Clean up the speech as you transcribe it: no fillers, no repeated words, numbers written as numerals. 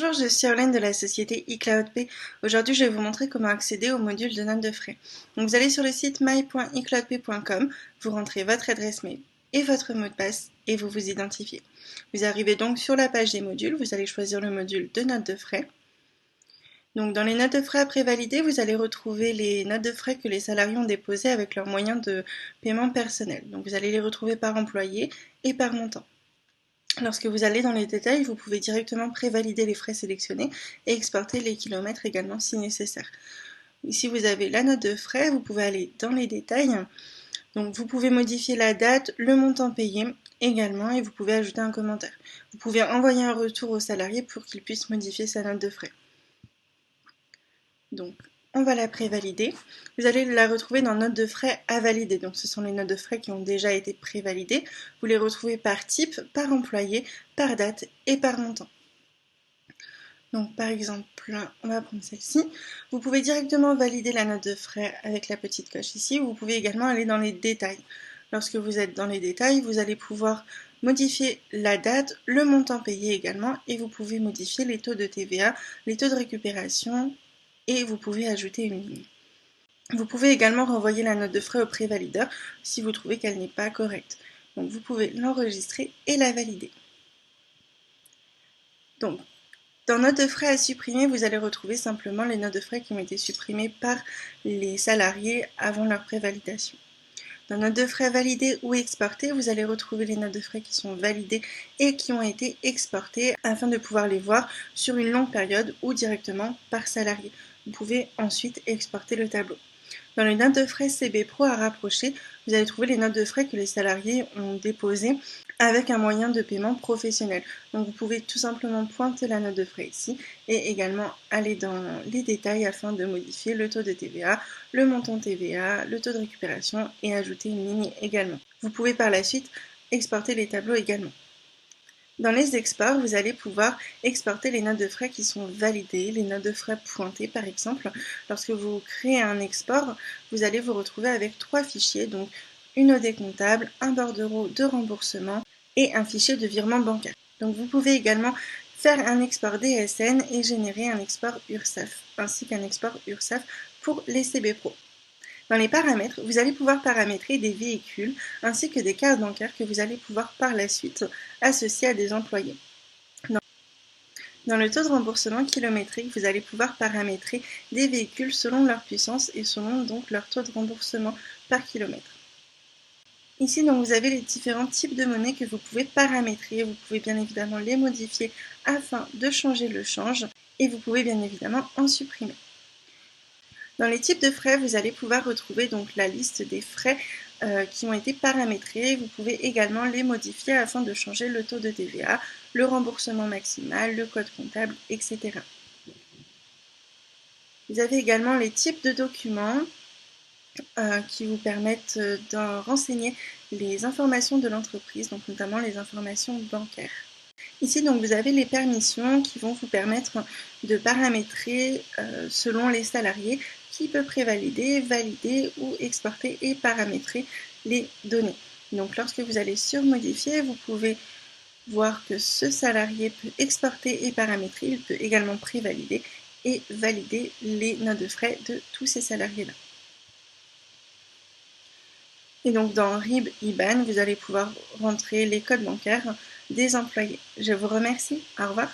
Bonjour, je suis Orlaine de la société eCloudPay. Aujourd'hui, je vais vous montrer comment accéder au module de notes de frais. Donc, vous allez sur le site my.ecloudpay.com, vous rentrez votre adresse mail et votre mot de passe et vous vous identifiez. Vous arrivez donc sur la page des modules, vous allez choisir le module de notes de frais. Donc, dans les notes de frais à prévalider, vous allez retrouver les notes de frais que les salariés ont déposées avec leurs moyens de paiement personnel. Donc, vous allez les retrouver par employé et par montant. Lorsque vous allez dans les détails, vous pouvez directement prévalider les frais sélectionnés et exporter les kilomètres également si nécessaire. Ici, vous avez la note de frais, vous pouvez aller dans les détails. Donc, vous pouvez modifier la date, le montant payé également et vous pouvez ajouter un commentaire. Vous pouvez envoyer un retour au salarié pour qu'il puisse modifier sa note de frais. Donc, on va la prévalider. Vous allez la retrouver dans notes de frais à valider. Donc, ce sont les notes de frais qui ont déjà été prévalidées. Vous les retrouvez par type, par employé, par date et par montant. Donc, par exemple, on va prendre celle-ci. Vous pouvez directement valider la note de frais avec la petite coche ici. Vous pouvez également aller dans les détails. Lorsque vous êtes dans les détails, vous allez pouvoir modifier la date, le montant payé également, et vous pouvez modifier les taux de TVA, les taux de récupération, et vous pouvez ajouter une ligne. Vous pouvez également renvoyer la note de frais au prévalideur si vous trouvez qu'elle n'est pas correcte. Donc vous pouvez l'enregistrer et la valider. Donc, dans notes de frais à supprimer, vous allez retrouver simplement les notes de frais qui ont été supprimées par les salariés avant leur prévalidation. Dans notes de frais validées ou exportées, vous allez retrouver les notes de frais qui sont validées et qui ont été exportées afin de pouvoir les voir sur une longue période ou directement par salarié. Vous pouvez ensuite exporter le tableau. Dans les notes de frais CB Pro à rapprocher, vous allez trouver les notes de frais que les salariés ont déposées avec un moyen de paiement professionnel. Donc vous pouvez tout simplement pointer la note de frais ici et également aller dans les détails afin de modifier le taux de TVA, le montant TVA, le taux de récupération et ajouter une ligne également. Vous pouvez par la suite exporter les tableaux également. Dans les exports, vous allez pouvoir exporter les notes de frais qui sont validées, les notes de frais pointées par exemple. Lorsque vous créez un export, vous allez vous retrouver avec 3 fichiers, donc une OD comptable, un bordereau de remboursement et un fichier de virement bancaire. Donc vous pouvez également faire un export DSN et générer un export URSSAF, ainsi qu'un export URSSAF pour les CB Pro. Dans les paramètres, vous allez pouvoir paramétrer des véhicules ainsi que des cartes bancaires que vous allez pouvoir par la suite associer à des employés. Dans le taux de remboursement kilométrique, vous allez pouvoir paramétrer des véhicules selon leur puissance et selon donc leur taux de remboursement par kilomètre. Ici, donc, vous avez les différents types de monnaies que vous pouvez paramétrer. Vous pouvez bien évidemment les modifier afin de changer le change et vous pouvez bien évidemment en supprimer. Dans les types de frais, vous allez pouvoir retrouver donc la liste des frais qui ont été paramétrés. Vous pouvez également les modifier afin de changer le taux de TVA, le remboursement maximal, le code comptable, etc. Vous avez également les types de documents qui vous permettent de renseigner les informations de l'entreprise, donc notamment les informations bancaires. Ici, donc, vous avez les permissions qui vont vous permettre de paramétrer selon les salariés qui peut prévalider, valider ou exporter et paramétrer les données. Donc, lorsque vous allez sur modifier, vous pouvez voir que ce salarié peut exporter et paramétrer. Il peut également prévalider et valider les notes de frais de tous ces salariés-là. Et donc dans RIB IBAN, vous allez pouvoir rentrer les codes bancaires des employés. Je vous remercie. Au revoir.